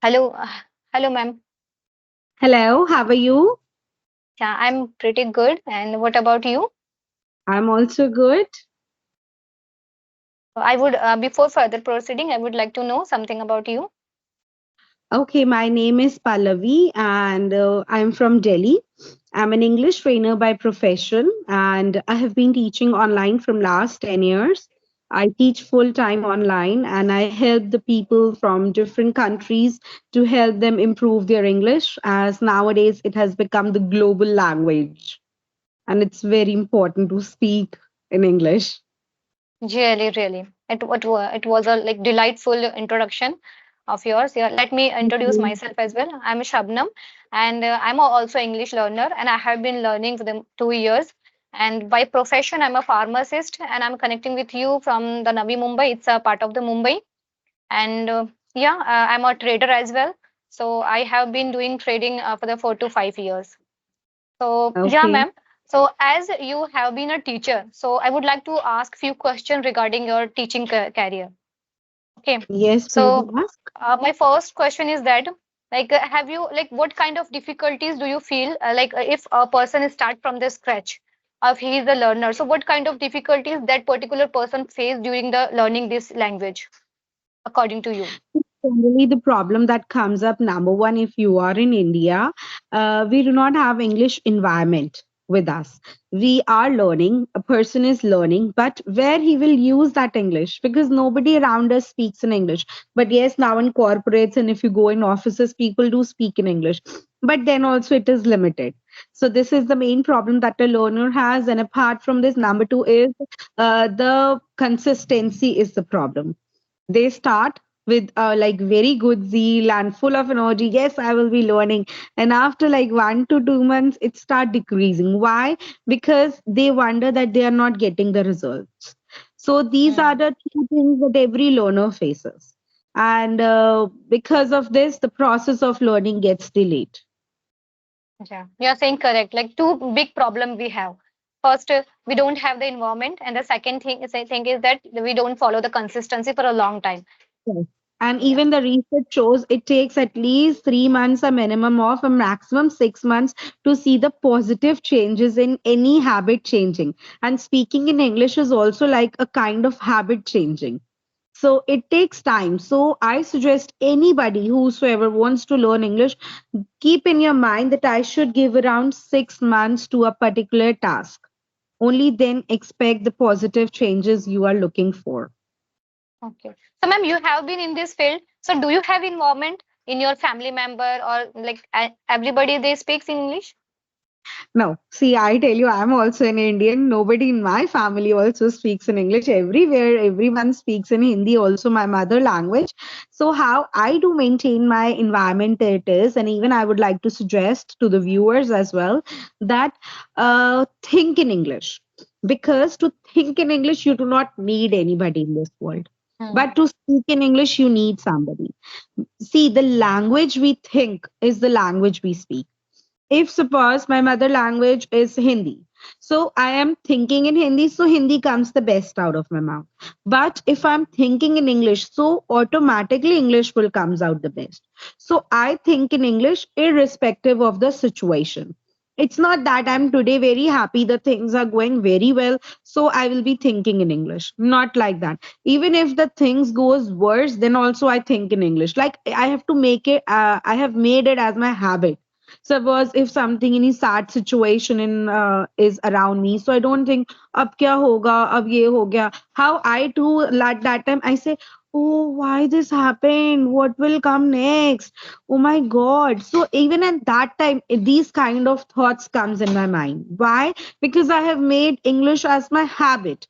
Hello, hello, ma'am. Hello, how are you? Yeah, I'm pretty good. And what about you? I'm also good. Before further proceeding, I would like to know something about you. Okay, my name is Pallavi and I'm from Delhi. I'm an English trainer by profession and I have been teaching online from last 10 years. I teach full time online and I help the people from different countries to help them improve their English as nowadays it has become the global language and it's very important to speak in English. Really, really. It was a like delightful introduction of yours. Yeah, let me Thank introduce you. myself as well. I'm Shabnam, and also English learner, and I have been learning for the 2 years. And by profession, I'm a pharmacist, and I'm connecting with you from the Navi Mumbai. It's a part of the Mumbai, and I'm a trader as well. So I have been doing trading for the 4 to 5 years. So yeah, Okay. ma'am. So as you have been a teacher, so I would like to ask few questions regarding your teaching career. Okay. Yes, please So ask. my first question is that, have you like what kind of difficulties do you feel if a person is start from the scratch, or if he is a learner? So what kind of difficulties that particular person face during the learning this language, according to you? Generally, the problem that comes up, number one, if you are in India, we do not have English environment with us. We are learning, a person is learning, but where he will use that English because nobody around us speaks in English. But yes, now in corporates and if you go in offices, people do speak in English, but then also it is limited. So, this is the main problem that a learner has. And apart from this, number two is the consistency is the problem. They start with like very good zeal and full of energy. Yes, I will be learning, and after like 1 to 2 months it start decreasing. Why? Because they wonder that they are not getting the results. So these are Hmm. the two things that every learner faces, and because of this the process of learning gets delayed. Yeah, you're saying correct. Like two big problem we have. First, we don't have the environment, and the second thing is that we don't follow the consistency for a long time. Yes. And Yeah. even the research shows it takes at least 3 months, a minimum of a maximum 6 months, to see the positive changes in any habit changing. And speaking in English is also like a kind of habit changing. So it takes time. So I suggest anybody whosoever wants to learn English, keep in your mind that I should give around 6 months to a particular task. Only then expect the positive changes you are looking for. Okay. So, ma'am, you have been in this field. So, do you have involvement in your family member or like everybody they speaks English? No, see, I tell you, I'm also an Indian. Nobody in my family also speaks in English. Everywhere, everyone speaks in Hindi, also my mother language. So, how I do maintain my environment it is, and even I would like to suggest to the viewers as well that think in English. Because to think in English, you do not need anybody in this world. But Hmm. to speak in English, you need somebody. See, the language we think is the language we speak. If suppose my mother language is Hindi, so I am thinking in Hindi, so Hindi comes the best out of my mouth. But if I'm thinking in English, so automatically English will comes out the best. So I think in English irrespective of the situation. It's not that I'm today very happy, the things are going very well, so I will be thinking in English. Not like that. Even if the things goes worse, then also I think in English. Like I have to make it, I have made it as my habit. Suppose if something any sad situation in is around me, so I don't think ab kya hoga, ab ye ho gaya. How I too at that time I say, oh, why this happened, what will come next, oh my god. So even at that time these kind of thoughts comes in my mind. Why? Because I have made English as my habit.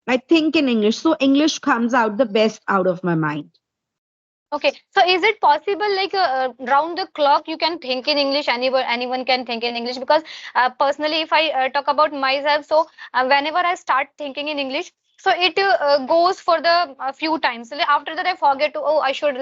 I think in English, so English comes out the best out of my mind. Okay. So, is it possible like round the clock you can think in English? Anyone can think in English because personally, if I talk about myself, so whenever I start thinking in English, so it goes for the few times. So, like, after that, I forget to I should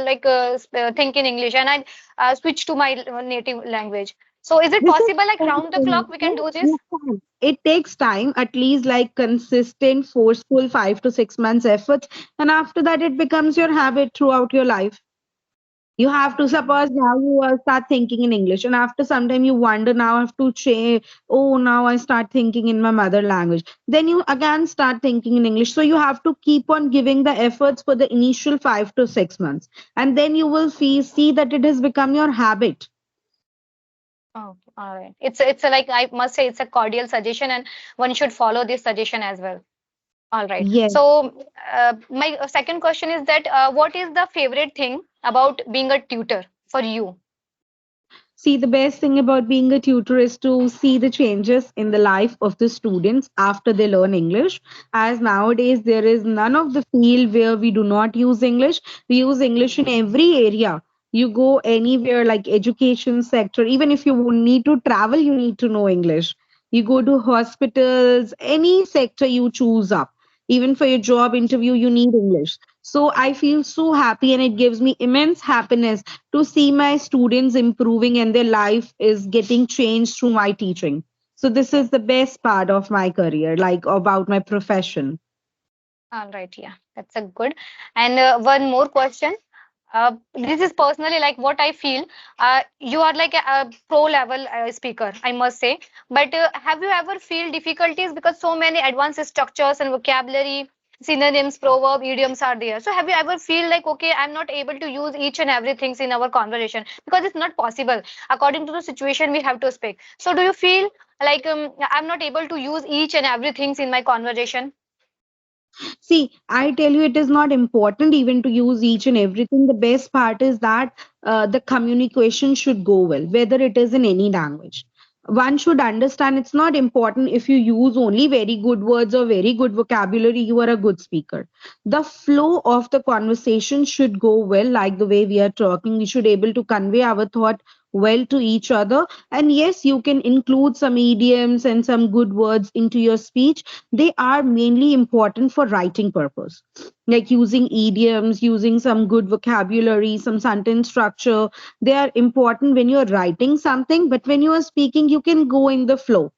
think in English, and I switch to my native language. So, is it This is possible like same round the thing. clock we can Yes, do this? you can. It takes time, at least like consistent, forceful 5 to 6 months efforts, and after that, it becomes your habit throughout your life. You have to suppose now you start thinking in English, and after some time you wonder, now I have to change. Oh, now I start thinking in my mother language. Then you again start thinking in English. So you have to keep on giving the efforts for the initial 5 to 6 months, and then you will see that it has become your habit. Oh, all right. It's a, like I must say it's a cordial suggestion, and one should follow this suggestion as well. All right. Yes. So my second question is that what is the favorite thing about being a tutor for you? See, the best thing about being a tutor is to see the changes in the life of the students after they learn English. As nowadays, there is none of the field where we do not use English. We use English in every area. You go anywhere like education sector, even if you need to travel, you need to know English. You go to hospitals, any sector you choose up. Even for your job interview, you need English. So I feel so happy and it gives me immense happiness to see my students improving and their life is getting changed through my teaching. So this is the best part of my career, like about my profession. All right. Yeah, that's a good. And one more question. This is personally like what I feel. You are like a pro level speaker, I must say. But have you ever feel difficulties because so many advanced structures and vocabulary, synonyms, proverb, idioms are there? So have you ever feel like okay, I'm not able to use each and everything in our conversation because it's not possible according to the situation we have to speak. So do you feel like I'm not able to use each and everything in my conversation? See, I tell you, it is not important even to use each and everything. The best part is that the communication should go well, whether it is in any language. One should understand it's not important if you use only very good words or very good vocabulary, you are a good speaker. The flow of the conversation should go well, like the way we are talking. We should able to convey our thought well to each other. And yes, you can include some idioms and some good words into your speech. They are mainly important for writing purpose, like using idioms, using some good vocabulary, some sentence structure. They are important when you're writing something, but when you are speaking you can go in the flow.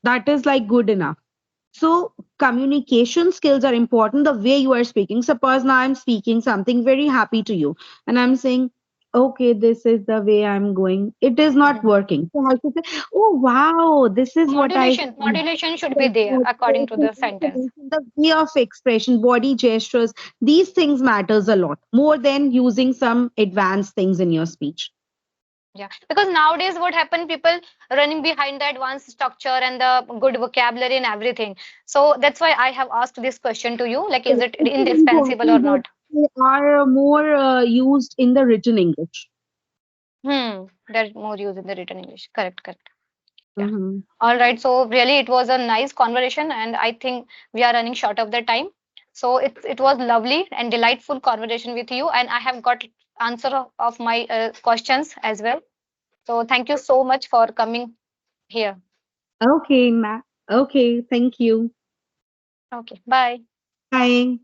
That is like good enough. So communication skills are important, the way you are speaking. Suppose now I'm speaking something very happy to you and I'm saying, okay, this is the way I'm going, it is not Mhm. working. So I have to say, oh wow, this is what I feel. Modulation should be Yes, there according to modulation, the sentence. intonation, the way of expression, body gestures, these things matters a lot more than using some advanced things in your speech. Yeah, because nowadays what happened, people running behind the advanced structure and the good vocabulary and everything. So that's why I have asked this question to you, like, is Yes, it it is indispensable or important that not? they are more used in the written English. They're more used in the written English. Correct, correct. Yeah. Hmm. All right. So really, it was a nice conversation, and I think we are running short of the time. So it was lovely and delightful conversation with you, and I have got answer of my questions as well. So thank you so much for coming here. Okay, Ma. Okay, thank you. Okay. Bye. Bye.